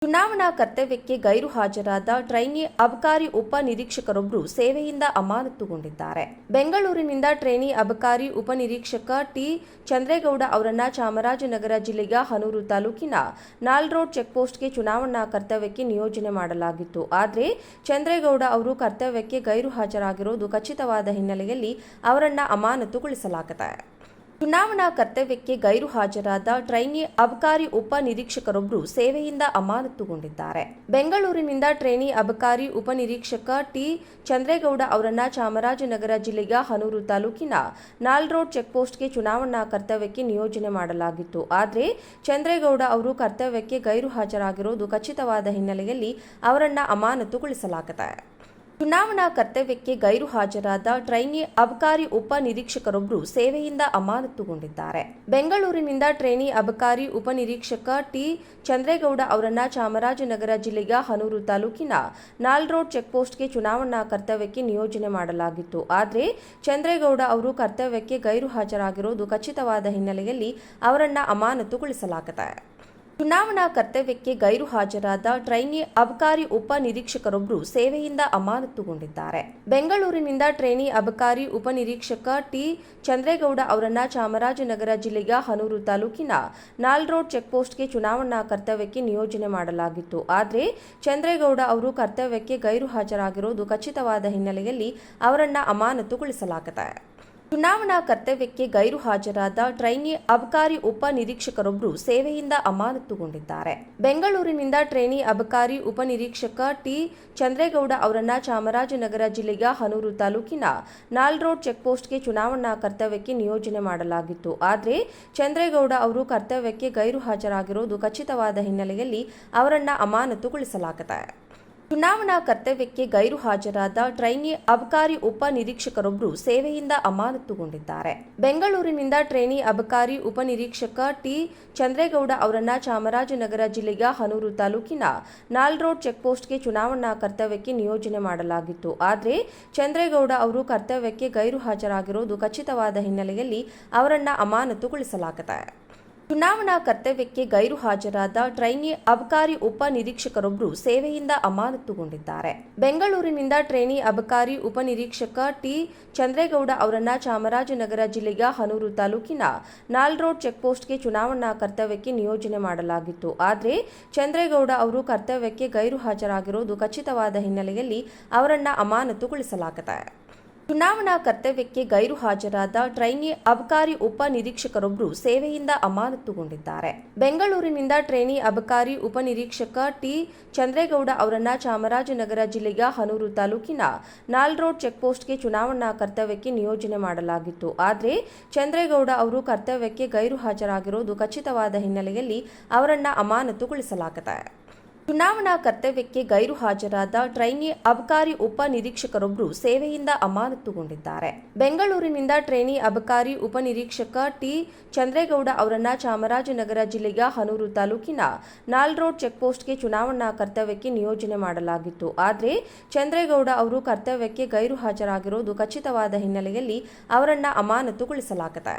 ಚುನಾವಣಾ ಕರ್ತವ್ಯಕ್ಕೆ ಗೈರು ಹಾಜರಾದ ಟ್ರೈನಿ ಅಬಕಾರಿ ಉಪ ನಿರೀಕ್ಷಕರೊಬ್ಬರು ಸೇವೆಯಿಂದ ಅಮಾನತುಗೊಂಡಿದ್ದಾರೆ. ಬೆಂಗಳೂರಿನಿಂದ ಟ್ರೈನಿ ಅಬಕಾರಿ ಉಪ ನಿರೀಕ್ಷಕ ಟಿ ಚಂದ್ರೇಗೌಡ ಅವರನ್ನ ಚಾಮರಾಜನಗರ ಜಿಲ್ಲೆಯ ಹನೂರು ತಾಲೂಕಿನ ನಾಲ್ ರೋಡ್ ಚೆಕ್ಪೋಸ್ಟ್ಗೆ ಚುನಾವಣಾ ಕರ್ತವ್ಯಕ್ಕೆ ನಿಯೋಜನೆ ಮಾಡಲಾಗಿತ್ತು. ಆದರೆ ಚಂದ್ರೇಗೌಡ ಅವರು ಕರ್ತವ್ಯಕ್ಕೆ ಗೈರು ಹಾಜರಾಗಿರುವುದು ಖಚಿತವಾದ ಹಿನ್ನೆಲೆಯಲ್ಲಿ ಅವರನ್ನ ಅಮಾನತುಗೊಳಿಸಲಾಗಿದೆ. ಚುನಾವಣಾ ಕರ್ತವ್ಯಕ್ಕೆ ಗೈರು ಹಾಜರಾದ ಟ್ರೈನಿ ಅಬಕಾರಿ ಉಪ ನಿರೀಕ್ಷಕರೊಬ್ಬರು ಸೇವೆಯಿಂದ ಅಮಾನತುಗೊಂಡಿದ್ದಾರೆ. ಬೆಂಗಳೂರಿನಿಂದ ಟ್ರೈನಿ ಅಬಕಾರಿ ಉಪ ನಿರೀಕ್ಷಕ ಟಿ ಚಂದ್ರೇಗೌಡ ಅವರನ್ನ ಚಾಮರಾಜನಗರ ಜಿಲ್ಲೆಯ ಹನೂರು ತಾಲೂಕಿನ ನಾಲ್ ರೋಡ್ ಚೆಕ್ಪೋಸ್ಟ್ಗೆ ಚುನಾವಣಾ ಕರ್ತವ್ಯಕ್ಕೆ ನಿಯೋಜನೆ ಮಾಡಲಾಗಿತ್ತು. ಆದರೆ ಚಂದ್ರೇಗೌಡ ಅವರು ಕರ್ತವ್ಯಕ್ಕೆ ಗೈರು ಹಾಜರಾಗಿರುವುದು ಖಚಿತವಾದ ಹಿನ್ನೆಲೆಯಲ್ಲಿ ಅವರನ್ನ ಅಮಾನತುಗೊಳಿಸಲಾಗಿದೆ. ಚುನಾವಣಾ ಕರ್ತವ್ಯಕ್ಕೆ ಗೈರು ಹಾಜರಾದ ಟ್ರೈನಿ ಅಬಕಾರಿ ಉಪ ನಿರೀಕ್ಷಕರೊಬ್ಬರು ಸೇವೆಯಿಂದ ಅಮಾನತುಗೊಂಡಿದ್ದಾರೆ. ಬೆಂಗಳೂರಿನಿಂದ ಟ್ರೈನಿ ಅಬಕಾರಿ ಉಪ ನಿರೀಕ್ಷಕ ಟಿ ಚಂದ್ರೇಗೌಡ ಅವರನ್ನ ಚಾಮರಾಜನಗರ ಜಿಲ್ಲೆಯ ಹನೂರು ತಾಲೂಕಿನ ನಾಲ್ ರೋಡ್ ಚೆಕ್ಪೋಸ್ಟ್ಗೆ ಚುನಾವಣಾ ಕರ್ತವ್ಯಕ್ಕೆ ನಿಯೋಜನೆ ಮಾಡಲಾಗಿತ್ತು. ಆದರೆ ಚಂದ್ರೇಗೌಡ ಅವರು ಕರ್ತವ್ಯಕ್ಕೆ ಗೈರು ಹಾಜರಾಗಿರುವುದು ಖಚಿತವಾದ ಹಿನ್ನೆಲೆಯಲ್ಲಿ ಅವರನ್ನ ಅಮಾನತುಗೊಳಿಸಲಾಗಿದೆ. ಚುನಾವಣಾ ಕರ್ತವ್ಯಕ್ಕೆ ಗೈರು ಹಾಜರಾದ ಟ್ರೈನಿ ಅಬಕಾರಿ ಉಪ ನಿರೀಕ್ಷಕರೊಬ್ಬರು ಸೇವೆಯಿಂದ ಅಮಾನತುಗೊಂಡಿದ್ದಾರೆ. ಬೆಂಗಳೂರಿನಿಂದ ಟ್ರೈನಿ ಅಬಕಾರಿ ಉಪ ನಿರೀಕ್ಷಕ ಟಿ ಚಂದ್ರೇಗೌಡ ಅವರನ್ನ ಚಾಮರಾಜನಗರ ಜಿಲ್ಲೆಯ ಹನೂರು ತಾಲೂಕಿನ ನಾಲ್ ರೋಡ್ ಚೆಕ್ಪೋಸ್ಟ್ಗೆ ಚುನಾವಣಾ ಕರ್ತವ್ಯಕ್ಕೆ ನಿಯೋಜನೆ ಮಾಡಲಾಗಿತ್ತು. ಆದರೆ ಚಂದ್ರೇಗೌಡ ಅವರು ಕರ್ತವ್ಯಕ್ಕೆ ಗೈರು ಹಾಜರಾಗಿರುವುದು ಖಚಿತವಾದ ಹಿನ್ನೆಲೆಯಲ್ಲಿ ಅವರನ್ನ ಅಮಾನತುಗೊಳಿಸಲಾಗಿದೆ. ಚುನಾವಣಾ ಕರ್ತವ್ಯಕ್ಕೆ ಗೈರು ಹಾಜರಾದ ಟ್ರೈನಿ ಅಬಕಾರಿ ಉಪ ನಿರೀಕ್ಷಕರೊಬ್ಬರು ಸೇವೆಯಿಂದ ಅಮಾನತುಗೊಂಡಿದ್ದಾರೆ. ಬೆಂಗಳೂರಿನಿಂದ ಟ್ರೈನಿ ಅಬಕಾರಿ ಉಪ ನಿರೀಕ್ಷಕ ಟಿ ಚಂದ್ರೇಗೌಡ ಅವರನ್ನ ಚಾಮರಾಜನಗರ ಜಿಲ್ಲೆಯ ಹನೂರು ತಾಲೂಕಿನ ನಾಲ್ ರೋಡ್ ಚೆಕ್ಪೋಸ್ಟ್ಗೆ ಚುನಾವಣಾ ಕರ್ತವ್ಯಕ್ಕೆ ನಿಯೋಜನೆ ಮಾಡಲಾಗಿತ್ತು. ಆದರೆ ಚಂದ್ರೇಗೌಡ ಅವರು ಕರ್ತವ್ಯಕ್ಕೆ ಗೈರು ಹಾಜರಾಗಿರುವುದು ಖಚಿತವಾದ ಹಿನ್ನೆಲೆಯಲ್ಲಿ ಅವರನ್ನ ಅಮಾನತುಗೊಳಿಸಲಾಗಿದೆ. ಚುನಾವಣಾ ಕರ್ತವ್ಯಕ್ಕೆ ಗೈರು ಹಾಜರಾದ ಟ್ರೈನಿ ಅಬಕಾರಿ ಉಪ ನಿರೀಕ್ಷಕರೊಬ್ಬರು ಸೇವೆಯಿಂದ ಅಮಾನತುಗೊಂಡಿದ್ದಾರೆ. ಬೆಂಗಳೂರಿನಿಂದ ಟ್ರೈನಿ ಅಬಕಾರಿ ಉಪ ನಿರೀಕ್ಷಕ ಟಿ ಚಂದ್ರೇಗೌಡ ಅವರನ್ನ ಚಾಮರಾಜನಗರ ಜಿಲ್ಲೆಯ ಹನೂರು ತಾಲೂಕಿನ ನಾಲ್ ರೋಡ್ ಚೆಕ್ಪೋಸ್ಟ್ಗೆ ಚುನಾವಣಾ ಕರ್ತವ್ಯಕ್ಕೆ ನಿಯೋಜನೆ ಮಾಡಲಾಗಿತ್ತು. ಆದರೆ ಚಂದ್ರೇಗೌಡ ಅವರು ಕರ್ತವ್ಯಕ್ಕೆ ಗೈರು ಹಾಜರಾಗಿರುವುದು ಖಚಿತವಾದ ಹಿನ್ನೆಲೆಯಲ್ಲಿ ಅವರನ್ನ ಅಮಾನತುಗೊಳಿಸಲಾಗಿದೆ. ಚುನಾವಣಾ ಕರ್ತವ್ಯಕ್ಕೆ ಗೈರು ಹಾಜರಾದ ಟ್ರೈನಿ ಅಬಕಾರಿ ಉಪ ನಿರೀಕ್ಷಕರೊಬ್ಬರು ಸೇವೆಯಿಂದ ಅಮಾನತುಗೊಂಡಿದ್ದಾರೆ. ಬೆಂಗಳೂರಿನಿಂದ ಟ್ರೈನಿ ಅಬಕಾರಿ ಉಪ ನಿರೀಕ್ಷಕ ಟಿ ಚಂದ್ರೇಗೌಡ ಅವರನ್ನ ಚಾಮರಾಜನಗರ ಜಿಲ್ಲೆಯ ಹನೂರು ತಾಲೂಕಿನ ನಾಲ್ ರೋಡ್ ಚೆಕ್ಪೋಸ್ಟ್ಗೆ ಚುನಾವಣಾ ಕರ್ತವ್ಯಕ್ಕೆ ನಿಯೋಜನೆ ಮಾಡಲಾಗಿತ್ತು. ಆದರೆ ಚಂದ್ರೇಗೌಡ ಅವರು ಕರ್ತವ್ಯಕ್ಕೆ ಗೈರು ಹಾಜರಾಗಿರುವುದು ಖಚಿತವಾದ ಹಿನ್ನೆಲೆಯಲ್ಲಿ ಅವರನ್ನ ಅಮಾನತುಗೊಳಿಸಲಾಗಿದೆ. ಚುನಾವಣಾ ಕರ್ತವ್ಯಕ್ಕೆ ಗೈರು ಹಾಜರಾದ ಟ್ರೈನಿ ಅಬಕಾರಿ ಉಪ ನಿರೀಕ್ಷಕರೊಬ್ಬರು ಸೇವೆಯಿಂದ ಅಮಾನತುಗೊಂಡಿದ್ದಾರೆ. ಬೆಂಗಳೂರಿನಿಂದ ಟ್ರೈನಿ ಅಬಕಾರಿ ಉಪ ನಿರೀಕ್ಷಕ ಟಿ ಚಂದ್ರೇಗೌಡ ಅವರನ್ನ ಚಾಮರಾಜನಗರ ಜಿಲ್ಲೆಯ ಹನೂರು ತಾಲೂಕಿನ ನಾಲ್ ರೋಡ್ ಚೆಕ್ಪೋಸ್ಟ್ಗೆ ಚುನಾವಣಾ ಕರ್ತವ್ಯಕ್ಕೆ ನಿಯೋಜನೆ ಮಾಡಲಾಗಿತ್ತು. ಆದರೆ ಚಂದ್ರೇಗೌಡ ಅವರು ಕರ್ತವ್ಯಕ್ಕೆ ಗೈರು ಹಾಜರಾಗಿರುವುದು ಖಚಿತವಾದ ಹಿನ್ನೆಲೆಯಲ್ಲಿ ಅವರನ್ನ ಅಮಾನತುಗೊಳಿಸಲಾಗಿದೆ. ಚುನಾವಣಾ ಕರ್ತವ್ಯಕ್ಕೆ ಗೈರು ಹಾಜರಾದ ಟ್ರೈನಿ ಅಬಕಾರಿ ಉಪ ನಿರೀಕ್ಷಕರೊಬ್ಬರು ಸೇವೆಯಿಂದ ಅಮಾನತುಗೊಂಡಿದ್ದಾರೆ. ಬೆಂಗಳೂರಿನಿಂದ ಟ್ರೈನಿ ಅಬಕಾರಿ ಉಪ ನಿರೀಕ್ಷಕ ಟಿ ಚಂದ್ರೇಗೌಡ ಅವರನ್ನ ಚಾಮರಾಜನಗರ ಜಿಲ್ಲೆಯ ಹನೂರು ತಾಲೂಕಿನ ನಾಲ್ ರೋಡ್ ಚೆಕ್ಪೋಸ್ಟ್ಗೆ ಚುನಾವಣಾ ಕರ್ತವ್ಯಕ್ಕೆ ನಿಯೋಜನೆ ಮಾಡಲಾಗಿತ್ತು. ಆದರೆ ಚಂದ್ರೇಗೌಡ ಅವರು ಕರ್ತವ್ಯಕ್ಕೆ ಗೈರು ಹಾಜರಾಗಿರುವುದು ಖಚಿತವಾದ ಹಿನ್ನೆಲೆಯಲ್ಲಿ ಅವರನ್ನ ಅಮಾನತುಗೊಳಿಸಲಾಗಿದೆ.